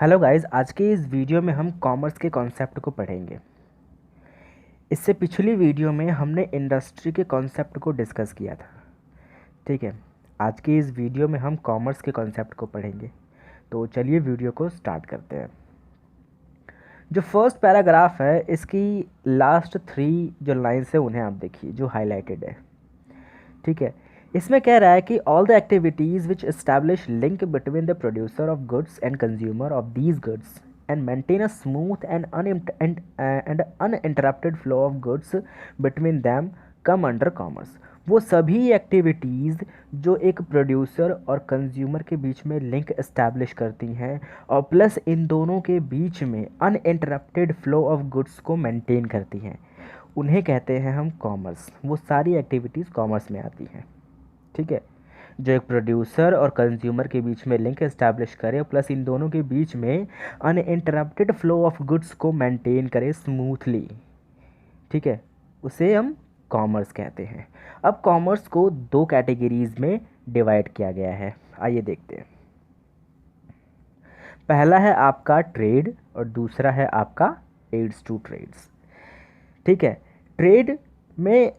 Hello guys, आज के इस वीडियो में हम कॉमर्स के कॉन्सेप्ट को पढ़ेंगे। इससे पिछली वीडियो में हमने इंडस्ट्री के कॉन्सेप्ट को डिस्कस किया था। ठीक है, आज के इस वीडियो में हम कॉमर्स के कॉन्सेप्ट को पढ़ेंगे। तो चलिए वीडियो को स्टार्ट करते हैं। जो फर्स्ट पैराग्राफ है, इसकी लास्ट 3 जो लाइन्स है उन्हें आप देखिए, जो हाईलाइटेड है। ठीक है, इसमें कह रहा है कि all the activities which establish link between the producer of goods and consumer of these goods and maintain a smooth and uninterrupted flow of goods between them come under commerce. वो सभी एक्टिविटीज़ जो एक producer और consumer के बीच में link establish करती हैं और प्लस इन दोनों के बीच में अनइंटरप्टेड फ्लो ऑफ गुड्स को मेंटेन करती हैं, उन्हें कहते हैं हम कॉमर्स। वो सारी एक्टिविटीज़ कॉमर्स में आती हैं। ठीक है, जो एक प्रोड्यूसर और कंज्यूमर के बीच में लिंक एस्टैब्लिश करे प्लस इन दोनों के बीच में अनइंटरप्टेड फ्लो ऑफ गुड्स को मेंटेन करे स्मूथली। ठीक है, उसे हम कॉमर्स कहते हैं। अब कॉमर्स को 2 कैटेगरीज में डिवाइड किया गया है, आइए देखते हैं। पहला है आपका ट्रेड और दूसरा है आपका एड्स टू ट्रेड्स। ठीक है, ट्रेड में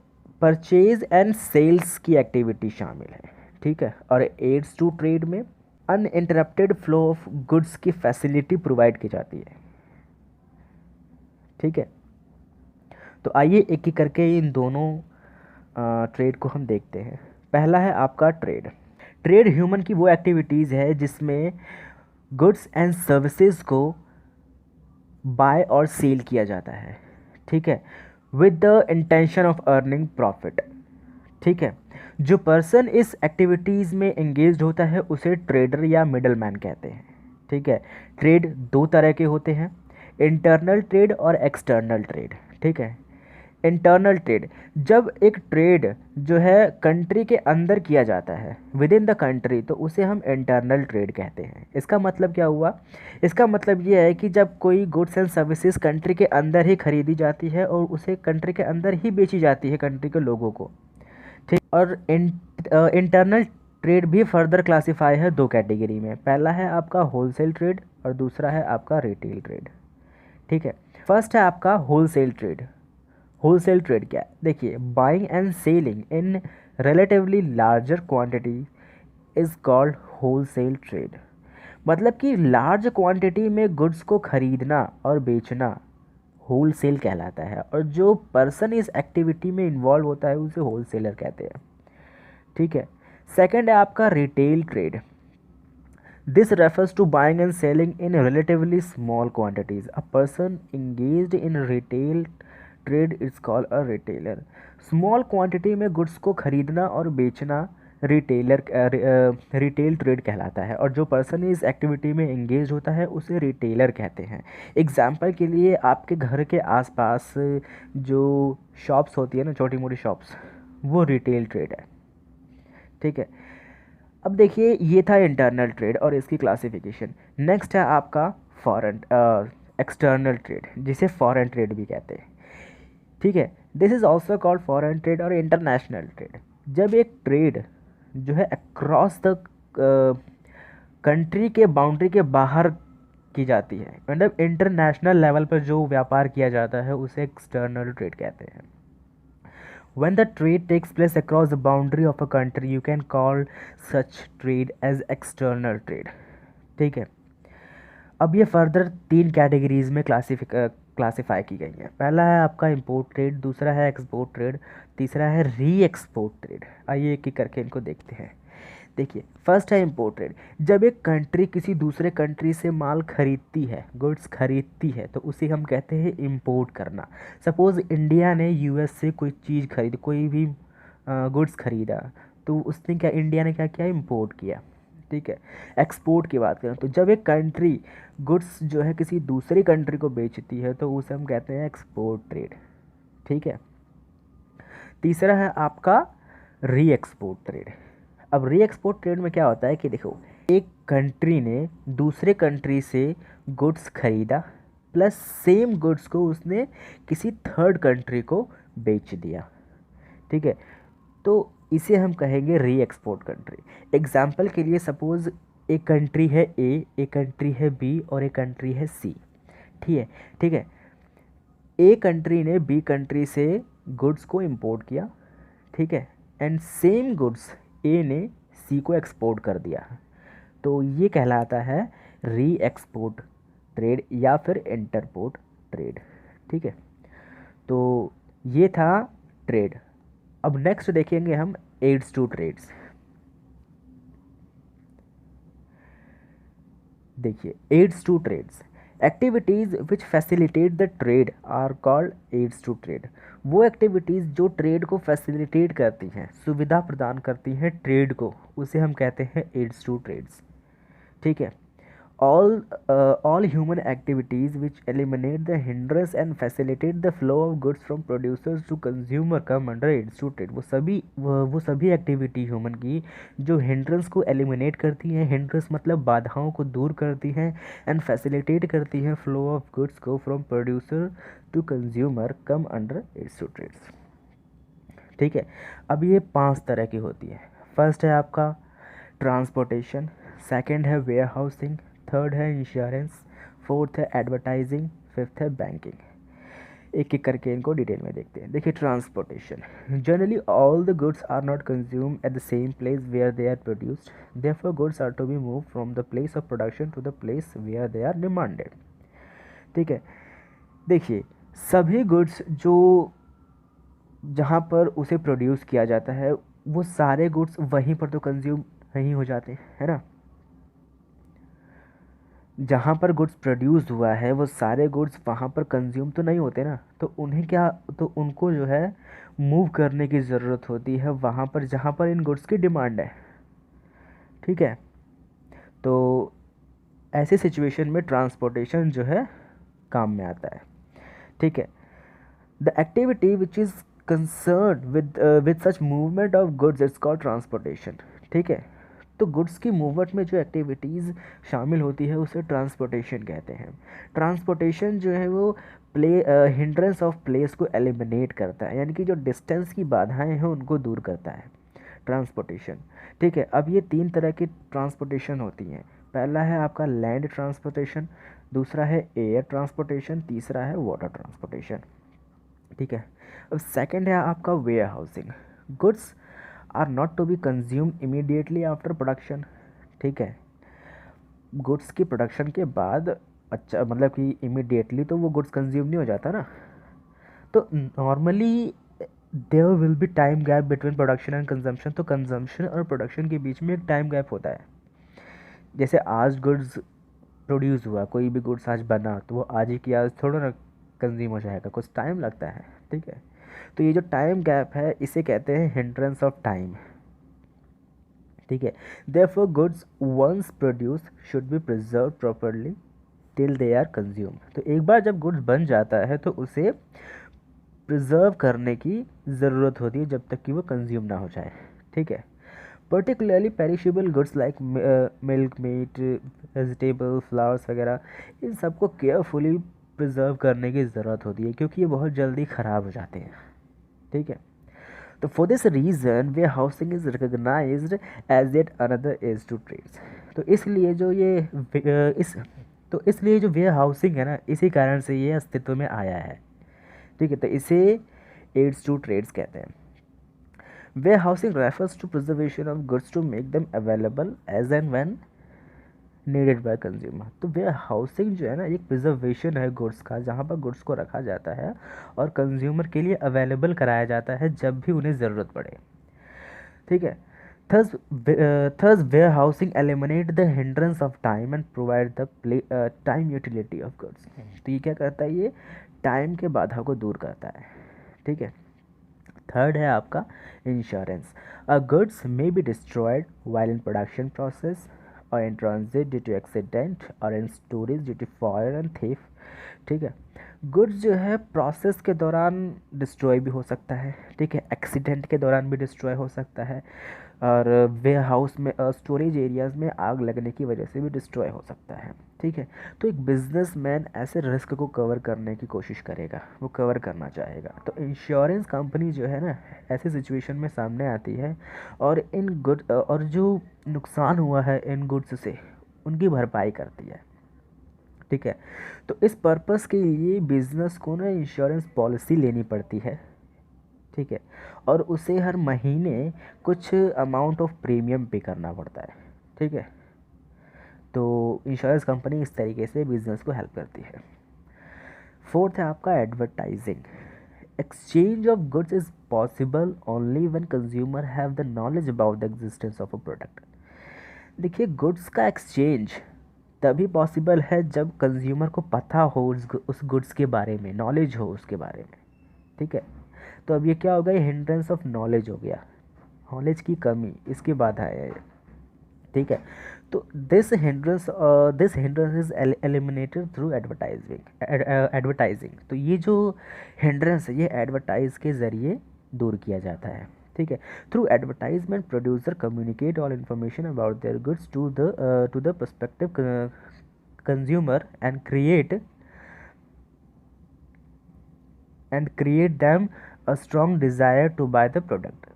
परचेज एंड सेल्स की एक्टिविटी शामिल है। ठीक है, और एड्स टू ट्रेड में अनइंटरप्टेड फ्लो ऑफ गुड्स की फैसिलिटी प्रोवाइड की जाती है। ठीक है, तो आइए एक एक करके इन दोनों ट्रेड को हम देखते हैं। पहला है आपका ट्रेड। ट्रेड ह्यूमन की वो एक्टिविटीज़ है जिसमें गुड्स एंड सर्विसेज को बाय और सेल किया जाता है। ठीक है, with the intention of earning profit. ठीक है, जो पर्सन इस एक्टिविटीज़ में एंगेज्ड होता है उसे ट्रेडर या मिडल मैन कहते हैं। ठीक है, ट्रेड 2 तरह के होते हैं, इंटरनल ट्रेड और एक्सटर्नल ट्रेड। ठीक है, इंटरनल ट्रेड, जब एक ट्रेड जो है कंट्री के अंदर किया जाता है विद इन द कंट्री, तो उसे हम इंटरनल ट्रेड कहते हैं। इसका मतलब क्या हुआ? इसका मतलब ये है कि जब कोई गुड्स एंड सर्विसेज कंट्री के अंदर ही खरीदी जाती है और उसे कंट्री के अंदर ही बेची जाती है कंट्री के लोगों को। ठीक, और इंटरनल ट्रेड भी फर्दर क्लासीफाई है 2 कैटेगरी में। पहला है आपका होलसेल ट्रेड और दूसरा है आपका रिटेल ट्रेड। ठीक है, फर्स्ट है आपका होलसेल ट्रेड। होलसेल ट्रेड क्या है? देखिए, buying and selling in relatively larger quantity is called wholesale trade. मतलब कि लार्ज क्वांटिटी में गुड्स को खरीदना और बेचना होलसेल कहलाता है, और जो पर्सन इस एक्टिविटी में इन्वॉल्व होता है उसे होलसेलर कहते हैं। ठीक है, सेकंड है आपका retail trade. This refers to buying and selling in relatively small quantities. A person engaged in retail trade is called a retailer. Small quantity में गुड्स को खरीदना और बेचना रिटेल ट्रेड कहलाता है, और जो पर्सन इस एक्टिविटी में एंगेज होता है उसे रिटेलर कहते हैं। एग्जाम्पल के लिए, आपके घर के आसपास जो शॉप्स होती है ना, छोटी मोटी शॉप्स, वो रिटेल ट्रेड है। ठीक है, अब देखिए, ये था इंटरनल ट्रेड और इसकी क्लासिफिकेशन। नेक्स्ट है आपका फॉरेन एक्सटर्नल ट्रेड, जिसे फॉरेन ट्रेड भी कहते हैं। ठीक है, this is also called foreign trade और इंटरनेशनल ट्रेड। जब एक ट्रेड जो है अक्रॉस द कंट्री के बाउंड्री के बाहर की जाती है, मतलब इंटरनेशनल लेवल पर जो व्यापार किया जाता है उसे एक्सटर्नल ट्रेड कहते हैं। When the trade takes place across the boundary of a country, you can call such trade as external trade. ठीक है, अब ये फर्दर 3 कैटेगरीज में क्लासीफाई की गई है। पहला है आपका इंपोर्ट ट्रेड, दूसरा है एक्सपोर्ट ट्रेड, तीसरा है री एक्सपोर्ट ट्रेड। आइए एक एक करके इनको देखते हैं। देखिए, फर्स्ट है इंपोर्ट ट्रेड। जब एक कंट्री किसी दूसरे कंट्री से माल खरीदती है, गुड्स खरीदती है, तो उसे हम कहते हैं इंपोर्ट करना। सपोज़ इंडिया ने यूएस से कोई चीज़ खरीदी, कोई भी गुड्स खरीदा, तो उसने क्या, इंडिया ने क्या किया, इंपोर्ट किया। ठीक है, एक्सपोर्ट की बात करें तो जब एक कंट्री गुड्स जो है किसी दूसरी कंट्री को बेचती है तो उसे हम कहते हैं एक्सपोर्ट ट्रेड। ठीक है, तीसरा है आपका री एक्सपोर्ट ट्रेड। अब री एक्सपोर्ट ट्रेड में क्या होता है कि देखो, एक कंट्री ने दूसरे कंट्री से गुड्स खरीदा प्लस सेम गुड्स को उसने किसी थर्ड कंट्री को बेच दिया। ठीक है, तो इसे हम कहेंगे री एक्सपोर्ट कंट्री। एग्जाम्पल के लिए, सपोज़ एक कंट्री है ए, एक कंट्री है बी और एक कंट्री है सी। ठीक है, ठीक है। ए कंट्री ने बी कंट्री से गुड्स को इंपोर्ट किया, ठीक है, एंड सेम गुड्स ए ने सी को एक्सपोर्ट कर दिया। तो ये कहलाता है री एक्सपोर्ट ट्रेड या फिर इंटरपोर्ट ट्रेड। ठीक है, तो ये था ट्रेड। अब नेक्स्ट देखेंगे हम एड्स टू ट्रेड्स। देखिए, aids to trades, activities which facilitate the trade are called aids to trade. वो एक्टिविटीज़ जो ट्रेड को फैसिलिटेट करती हैं, सुविधा प्रदान करती हैं ट्रेड को, उसे हम कहते हैं एड्स टू ट्रेड्स। ठीक है, all human activities which eliminate the hindrance and facilitate the flow of goods from producers to consumer come under aids to trade। वो सभी एक्टिविटी ह्यूमन की जो हिंड्रेंस को एलिमिनेट करती हैं, हिंड्रेंस मतलब बाधाओं को दूर करती हैं, एंड फैसिलिटेट करती हैं फ्लो ऑफ गुड्स को from producer to consumer, come under aids to trades. ठीक है, अब ये 5 तरह की होती है। फर्स्ट है आपका ट्रांसपोर्टेशन, सेकंड है वेयर हाउसिंग, थर्ड है इंश्योरेंस, फोर्थ है एडवर्टाइजिंग, फिफ्थ है बैंकिंग। एक एक करके इनको डिटेल में देखते हैं। देखिए, transportation, generally all the goods are not consume at the same place where they are produced, therefore goods are to be move from the place of production to the place where they are demanded. ठीक है, देखिए, सभी goods जो जहाँ पर उसे produce किया जाता है, वो सारे गुड्स वहीं पर तो कंज्यूम नहीं हो जाते, है ना। जहाँ पर गुड्स प्रोड्यूस हुआ है वो सारे गुड्स वहाँ पर कंज्यूम तो नहीं होते ना, तो उन्हें क्या, तो उनको जो है मूव करने की ज़रूरत होती है वहाँ पर जहाँ पर इन गुड्स की डिमांड है। ठीक है, तो ऐसी सिचुएशन में ट्रांसपोर्टेशन जो है काम में आता है। ठीक है, the activity which is concern with such movement of goods it's called transportation. ठीक है, तो गुड्स की मूवमेंट में जो एक्टिविटीज़ शामिल होती है उसे ट्रांसपोर्टेशन कहते हैं। ट्रांसपोर्टेशन जो है वो हिंड्रेंस ऑफ प्लेस को एलिमिनेट करता है, यानी कि जो डिस्टेंस की बाधाएं हैं उनको दूर करता है ट्रांसपोर्टेशन। ठीक है, अब ये 3 तरह की ट्रांसपोर्टेशन होती हैं। पहला है आपका लैंड ट्रांसपोर्टेशन, दूसरा है एयर ट्रांसपोर्टेशन, तीसरा है वाटर ट्रांसपोर्टेशन। ठीक है, अब सेकंड है आपका warehousing, goods are not to be consumed immediately after production. ठीक है, गुड्स की प्रोडक्शन के बाद, अच्छा मतलब कि इमीडिएटली तो वो गुड्स कंज्यूम नहीं हो जाता ना, तो normally there will be time gap between production and consumption. तो कंजम्पशन और प्रोडक्शन के बीच में एक टाइम गैप होता है। जैसे आज गुड्स प्रोड्यूस हुआ, कोई भी गुड्स आज बना, तो वो आज ही की आज थोड़ा ना कंज्यूम हो जाएगा, कुछ टाइम लगता है। ठीक है, तो ये जो टाइम गैप है इसे कहते हैं हिंड्रेंस ऑफ टाइम। ठीक है, therefore goods once produce should be preserve properly till they are consume. तो एक बार जब गुड्स बन जाता है तो उसे प्रिजर्व करने की ज़रूरत होती है जब तक कि वो कंज्यूम ना हो जाए। ठीक है, particularly perishable goods like milk, meat, vegetable, flowers वगैरह, इन सबको केयरफुली प्रिजर्व करने की ज़रूरत होती है क्योंकि ये बहुत जल्दी ख़राब हो जाते हैं। ठीक है, तो for this reason warehousing is recognised as at another aid to trades. तो इसलिए जो ये इसलिए जो वेयर हाउसिंग है ना, इसी कारण से ये अस्तित्व में आया है। ठीक है, तो इसे एड्स टू ट्रेड्स कहते हैं। Warehousing refers to preservation of goods to make them available as and when needed by consumer. तो वेयर हाउसिंग जो है ना, एक प्रिजर्वेशन है गुड्स का, जहाँ पर गुड्स को रखा जाता है और कंज्यूमर के लिए अवेलेबल कराया जाता है जब भी उन्हें ज़रूरत पड़े। ठीक है, thus warehousing eliminate the hindrance of time and provide the time utility of goods। तो ये क्या करता है, ये टाइम के बाधा को दूर करता है। ठीक है, थर्ड है आपका insurance, a goods may be destroyed while in production process or in transit due to accident or in storage due to fire and theft। ठीक है, गुड्स जो है प्रोसेस के दौरान डिस्ट्रॉय भी हो सकता है। ठीक है, एक्सीडेंट के दौरान भी डिस्ट्रॉय हो सकता है, और वे हाउस में स्टोरेज एरियाज़ में आग लगने की वजह से भी डिस्ट्रॉय हो सकता है। ठीक है, तो एक बिजनेसमैन ऐसे रिस्क को कवर करने की कोशिश करेगा, वो कवर करना चाहेगा। तो इंश्योरेंस कंपनी जो है ना, ऐसी सिचुएशन में सामने आती है और इन गुड और जो नुकसान हुआ है इन गुड्स से उनकी भरपाई करती है। ठीक है, तो इस पर्पस के लिए बिजनेस को ना इंश्योरेंस पॉलिसी लेनी पड़ती है। ठीक है, और उसे हर महीने कुछ अमाउंट ऑफ प्रीमियम पे करना पड़ता है। ठीक है, तो इंश्योरेंस कंपनी इस तरीके से बिजनेस को हेल्प करती है। फोर्थ है आपका advertising. Exchange of goods is possible only when consumer have the knowledge about the existence of a product. देखिए, गुड्स का एक्सचेंज तभी पॉसिबल है जब कंज्यूमर को पता हो उस गुड्स के बारे में, नॉलेज हो उसके बारे में। ठीक है, तो अब ये क्या हो गया, हिंड्रेंस ऑफ नॉलेज हो गया, नॉलेज की कमी, इसकी बाधा है। ठीक है, तो this hindrance is eliminated through advertising. तो ये जो हिंड्रेंस है ये एडवर्टाइज के ज़रिए दूर किया जाता है। ठीक है, through advertisement producer communicate all information about their goods to the prospective consumer and create them a strong desire to buy the product.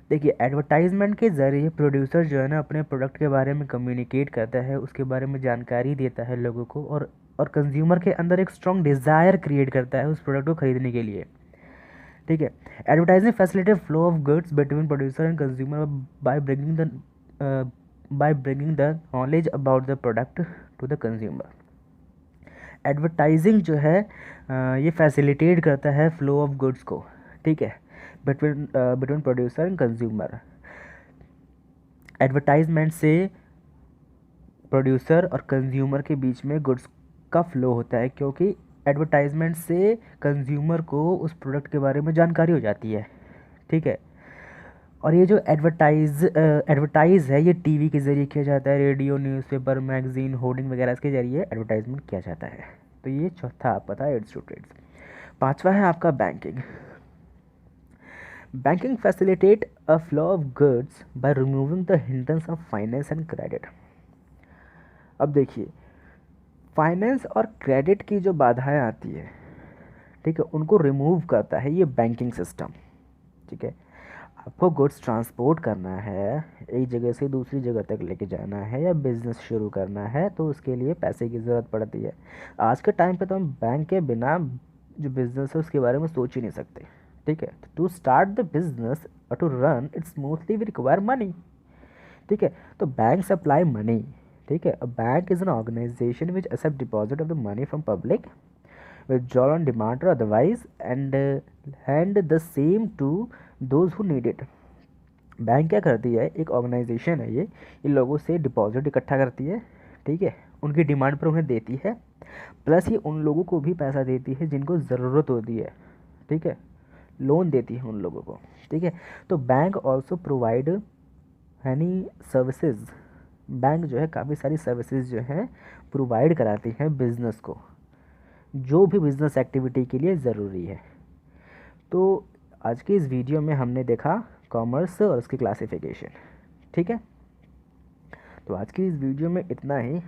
देखिए, एडवर्टाइजमेंट के ज़रिए प्रोड्यूसर जो है ना अपने प्रोडक्ट के बारे में कम्युनिकेट करता है, उसके बारे में जानकारी देता है लोगों को, और कंज्यूमर के अंदर एक स्ट्रॉन्ग डिज़ायर क्रिएट करता है उस प्रोडक्ट को खरीदने के लिए। ठीक है, advertising facilitate flow of goods between producer and consumer by bringing the knowledge about the product to the consumer. Advertising जो है ये फैसिलिटेट करता है फ्लो ऑफ गुड्स को। ठीक है, between producer and consumer. Advertisement से प्रोड्यूसर और कंज्यूमर के बीच में गुड्स का फ्लो होता है, क्योंकि एडवर्टाइजमेंट से कंज्यूमर को उस प्रोडक्ट के बारे में जानकारी हो जाती है। ठीक है, और ये जो एडवर्टाइज है ये टीवी के ज़रिए किया जाता है, रेडियो, न्यूज़पेपर, मैगजीन, होर्डिंग वगैरह के ज़रिए एडवर्टाइजमेंट किया जाता है। तो ये चौथा आपका था एड्स टू ट्रेड्स। पांचवा है आपका banking. Banking facilitate a flow of goods by removing the hindrance of finance and credit. अब देखिए, फाइनेंस और क्रेडिट की जो बाधाएं आती है, ठीक है, उनको रिमूव करता है ये बैंकिंग सिस्टम। ठीक है, आपको गुड्स ट्रांसपोर्ट करना है, एक जगह से दूसरी जगह तक लेके जाना है या बिज़नेस शुरू करना है, तो उसके लिए पैसे की ज़रूरत पड़ती है। आज के टाइम पे तो हम बैंक के बिना जो बिज़नेस है उसके बारे में सोच ही नहीं सकते। ठीक है, टू स्टार्ट द बिजनेस और to run it smoothly we require money. ठीक है, तो बैंक सप्लाई मनी। ठीक है, a bank is an organisation which accept deposit of the money from public, withdraw on demand or otherwise, and hand the same to those who need it। Bank क्या करती है, एक organisation है ये, इन लोगों से डिपॉजिट इकट्ठा करती है। ठीक है, उनकी डिमांड पर उन्हें देती है, प्लस ये उन लोगों को भी पैसा देती है जिनको ज़रूरत होती है। ठीक है, लोन देती है उन लोगों को। ठीक है, तो bank also provide any services. Bank जो है काफ़ी सारी सर्विसेज जो हैं प्रोवाइड कराती हैं बिजनेस को, जो भी बिजनेस एक्टिविटी के लिए ज़रूरी है। तो आज के इस वीडियो में हमने देखा कॉमर्स और उसकी क्लासिफिकेशन। ठीक है, तो आज की इस वीडियो में इतना ही।